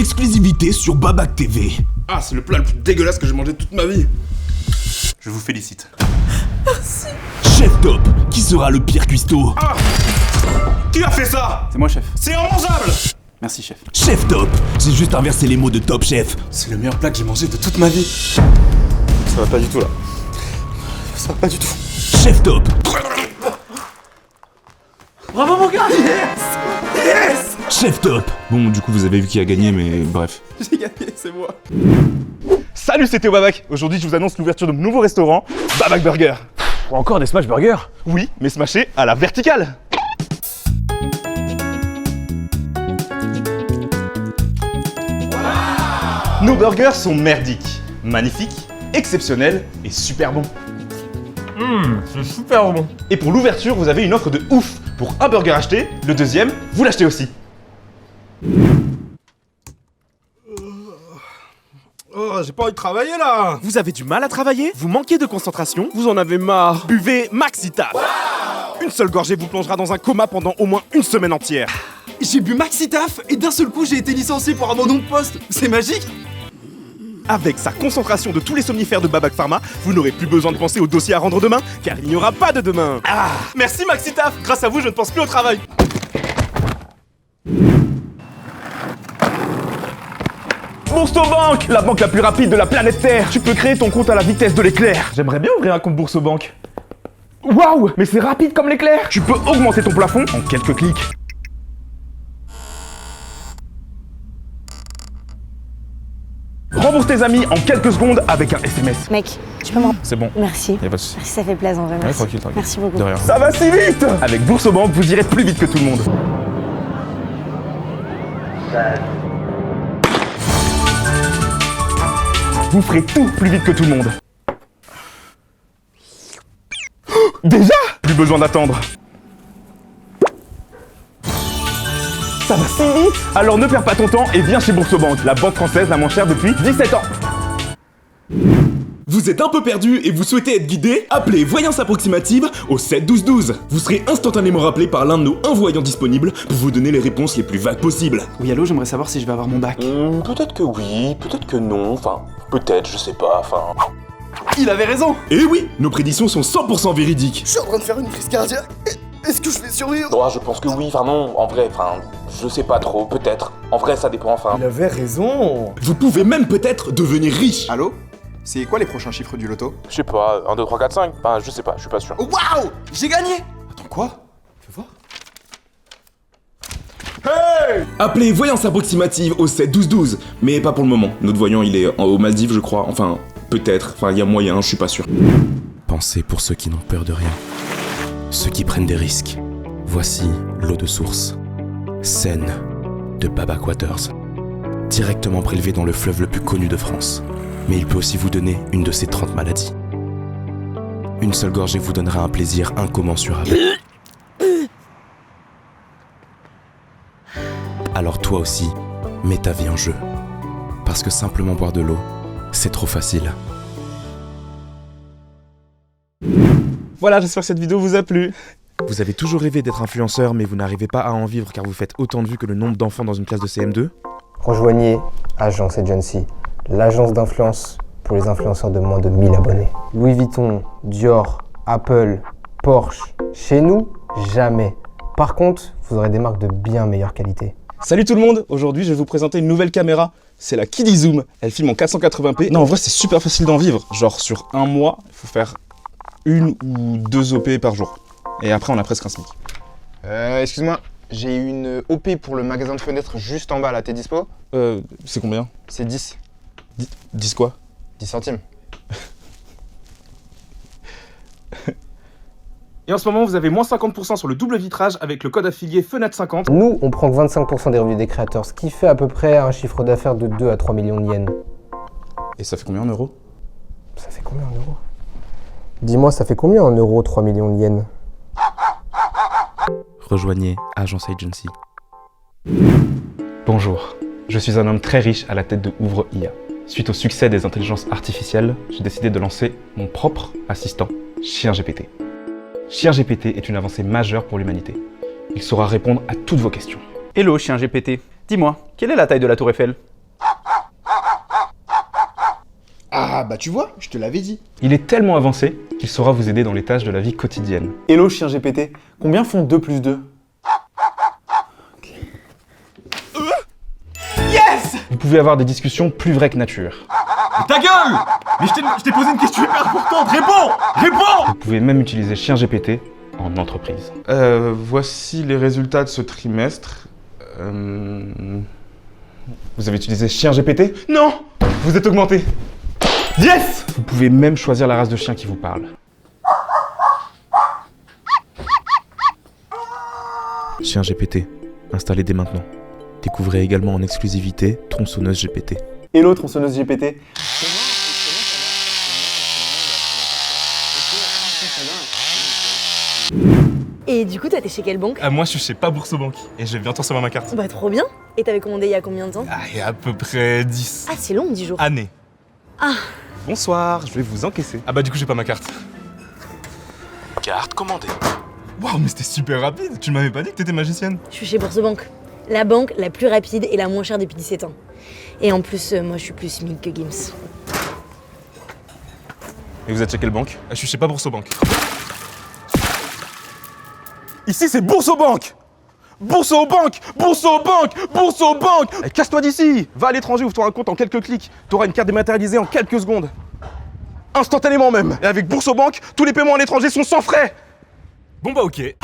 exclusivité sur Babac TV. Ah, c'est le plat le plus dégueulasse que j'ai mangé toute ma vie. Je vous félicite. Merci. Chef Top, qui sera le pire cuistot? Ah! Qui a fait ça? C'est moi, chef. C'est immangeable! Merci, chef. Chef Top, j'ai juste inversé les mots de Top Chef. C'est le meilleur plat que j'ai mangé de toute ma vie. Ça va pas du tout là. Ça va pas du tout. Chef Top. Bravo, mon gars! Yes! Chef Top. Bon, du coup, vous avez vu qui a gagné, mais bref. J'ai gagné, c'est moi. Salut, c'était Babac. Aujourd'hui, je vous annonce l'ouverture de mon nouveau restaurant, Babac Burger. Encore des smash burgers? Oui, mais smashé à la verticale. Nos burgers sont merdiques, magnifiques, exceptionnels et super bons. C'est super bon. Et pour l'ouverture, vous avez une offre de ouf. Pour un burger acheté, le deuxième, vous l'achetez aussi. Oh, j'ai pas envie de travailler là. Vous avez du mal à travailler? Vous manquez de concentration? Vous en avez marre? Buvez Maxitaf. Une seule gorgée vous plongera dans un coma pendant au moins une semaine entière. J'ai bu Maxitaf et d'un seul coup j'ai été licencié pour abandon de poste. C'est magique. Avec sa concentration de tous les somnifères de Babac Pharma, vous n'aurez plus besoin de penser au dossier à rendre demain, car il n'y aura pas de demain. Ah, merci Maxitaf. Grâce à vous, je ne pense plus au travail. Boursobank, la banque la plus rapide de la planète Terre. Tu peux créer ton compte à la vitesse de l'éclair. J'aimerais bien ouvrir un compte Boursobank. Waouh, mais c'est rapide comme l'éclair. Tu peux augmenter ton plafond en quelques clics. Rembourse tes amis en quelques secondes avec un SMS. Mec, tu peux m'en... C'est bon. Merci. Y'a pas de soucis. Merci, ça fait plaisir en vrai. Merci. tranquille. Merci beaucoup. De rien. Ça va si vite. Avec Boursobank, vous irez plus vite que tout le monde. Vous ferez tout plus vite que tout le monde. Déjà? Plus besoin d'attendre. Ça va si vite? Alors ne perds pas ton temps et viens chez Boursobank, la banque française la moins chère depuis 17 ans. Vous êtes un peu perdu et vous souhaitez être guidé? Appelez Voyance Approximative au 7 12 12. Vous serez instantanément rappelé par l'un de nos 1 voyant disponibles pour vous donner les réponses les plus vagues possibles. Oui, allô, j'aimerais savoir si je vais avoir mon bac. Peut-être que oui, peut-être que non, enfin, peut-être, je sais pas, enfin... Il avait raison. Et oui, nos prédictions sont 100% véridiques. Je suis en train de faire une crise cardiaque. Est-ce que je vais survivre? Non, je pense que oui, enfin non, en vrai, enfin, je sais pas trop, peut-être. En vrai, ça dépend, enfin... Il avait raison. Vous pouvez même peut-être devenir riche. Allô? C'est quoi les prochains chiffres du loto? Je sais pas, 1, 2, 3, 4, 5, enfin, je sais pas, je suis pas sûr. Waouh! J'ai gagné. Attends, quoi? Fais voir. Appelez Voyance Approximative au 7 12 12. Mais pas pour le moment. Notre voyant, il est aux Maldives, je crois. Enfin, peut-être. Enfin, il y a moyen, je suis pas sûr. Pensez pour ceux qui n'ont peur de rien. Ceux qui prennent des risques. Voici l'eau de source. Saine de Babac Waters. Directement prélevée dans le fleuve le plus connu de France. Mais il peut aussi vous donner une de ces 30 maladies. Une seule gorgée vous donnera un plaisir incommensurable. Alors toi aussi, mets ta vie en jeu. Parce que simplement boire de l'eau, c'est trop facile. Voilà, j'espère que cette vidéo vous a plu. Vous avez toujours rêvé d'être influenceur, mais vous n'arrivez pas à en vivre car vous faites autant de vues que le nombre d'enfants dans une classe de CM2? Rejoignez Agence Agency, l'agence d'influence pour les influenceurs de moins de 1000 abonnés. Louis Vuitton, Dior, Apple, Porsche, chez nous, jamais. Par contre, vous aurez des marques de bien meilleure qualité. Salut tout le monde, aujourd'hui je vais vous présenter une nouvelle caméra, c'est la Kiddy Zoom. Elle filme en 480p. Non, en vrai c'est super facile d'en vivre, genre sur un mois, il faut faire 1 ou 2 OP par jour. Et après on a presque un SMIC. Excuse-moi, j'ai une OP pour le magasin de fenêtres juste en bas là, t'es dispo? C'est combien? C'est 10. 10 quoi? 10 centimes. Et en ce moment vous avez moins 50% sur le double vitrage avec le code affilié FENAT50. Nous, on prend que 25% des revenus des créateurs, ce qui fait à peu près un chiffre d'affaires de 2 à 3 millions de yens. Et ça fait combien en euros? Ça fait combien en euros? Dis-moi, ça fait combien en euros 3 millions de yens? Rejoignez Agence Agency. Bonjour, je suis un homme très riche à la tête de Ouvre IA. Suite au succès des intelligences artificielles, j'ai décidé de lancer mon propre assistant, ChienGPT. ChienGPT est une avancée majeure pour l'humanité. Il saura répondre à toutes vos questions. Hello, chien GPT. Dis-moi, quelle est la taille de la tour Eiffel? Ah bah tu vois, je te l'avais dit. Il est tellement avancé qu'il saura vous aider dans les tâches de la vie quotidienne. Hello chien GPT, combien font 2 plus 2? Yes! Vous pouvez avoir des discussions plus vraies que nature. Ta gueule! Mais je t'ai posé une question hyper importante, réponds! Vous pouvez même utiliser Chien GPT en entreprise. Voici les résultats de ce trimestre. Vous avez utilisé Chien GPT? Non! Vous êtes augmenté. Yes! Vous pouvez même choisir la race de chien qui vous parle. Chien GPT, installé dès maintenant. Découvrez également en exclusivité Tronçonneuse GPT. Hello tronçonneuse GPT. Et du coup, toi, t'es chez quelle banque? Moi je suis chez Pas Bourse-Banque et je vais bientôt recevoir ma carte. Bah, trop bien. Et t'avais commandé il y a combien de temps? Il y a à peu près 10 Ah, c'est long, 10 jours. années. Ah. Bonsoir, je vais vous encaisser. Ah bah du coup j'ai pas ma carte. Carte commandée. Waouh mais c'était super rapide, tu m'avais pas dit que t'étais magicienne? Je suis chez Bourse-Banque. La banque la plus rapide et la moins chère depuis 17 ans. Et en plus, moi, je suis plus SMIC que Gims. Et vous êtes chez quelle banque? Je suis chez Pas Bourse-Banque. Ici c'est Bourse-Banque! Bourse-Banque! Bourse-Banque! Bourse-Banque! Casse-toi d'ici! Va à l'étranger, ouvre-toi un compte en quelques clics. T'auras une carte dématérialisée en quelques secondes. Instantanément même! Et avec Bourse-Banque, tous les paiements à l'étranger sont sans frais! Bon bah ok.